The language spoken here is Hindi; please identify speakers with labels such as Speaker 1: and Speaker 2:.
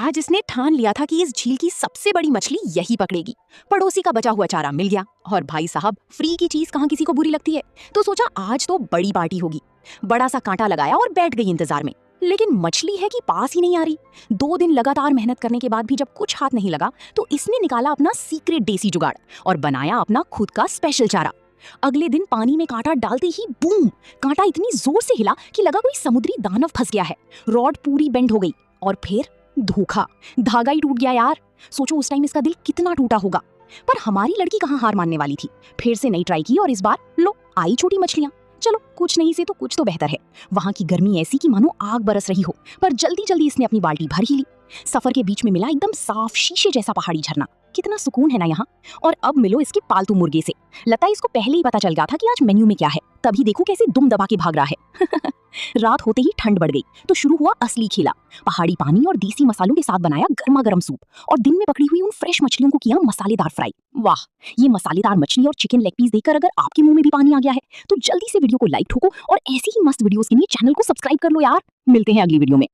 Speaker 1: आज इसने ठान लिया था कि इस झील की सबसे बड़ी मछली यही पकड़ेगी। पड़ोसी का बचा हुआ चारा मिल गया और भाई साहब फ्री की चीज कहाँ किसी को बुरी लगती है। तो सोचा आज तो बड़ी पार्टी होगी। बड़ा सा कांटा लगाया और बैठ गई इंतजार में। लेकिन मछली है कि पास ही नहीं आ रही। 2 दिन लगातार मेहनत करने के बाद भी जब कुछ हाथ नहीं लगा तो इसने निकाला अपना सीक्रेट देसी जुगाड़ और बनाया अपना खुद का स्पेशल चारा। अगले दिन पानी में कांटा डालते ही बूम, कांटा इतनी जोर से हिला कि लगा कोई समुद्री दानव फंस गया है। रॉड पूरी बेंड हो गई और फिर धोखा, धागा ही टूट गया यार। सोचो उस टाइम इसका दिल कितना टूटा होगा। पर हमारी लड़की कहाँ हार मानने वाली थी। फिर से नई ट्राई की और इस बार लो आई छोटी मछलियां। चलो कुछ नहीं से तो कुछ तो बेहतर है। वहां की गर्मी ऐसी कि मानो आग बरस रही हो। पर जल्दी जल्दी इसने अपनी बाल्टी भर ही ली। सफर के बीच में मिला एकदम साफ शीशे जैसा पहाड़ी झरना। कितना सुकून है ना यहाँ। और अब मिलो इसके पालतू मुर्गे से। लगता है इसको पहले ही पता चल गया था कि आज मेन्यू में क्या है। तभी देखो कैसे दुम दबा के भाग रहा है। रात होते ही ठंड बढ़ गई तो शुरू हुआ असली खेला। पहाड़ी पानी और देसी मसालों के साथ बनाया गर्मा गर्म सूप और दिन में पकड़ी हुई उन फ्रेश मछलियों को किया मसालेदार फ्राई। वाह, ये मसालेदार मछली और चिकन लेग पीस देखकर अगर आपके मुंह में भी पानी आ गया है तो जल्दी से वीडियो को लाइक ठोको और ऐसी ही मस्त वीडियोस के लिए चैनल को सब्सक्राइब कर लो यार। मिलते हैं अगली वीडियो में।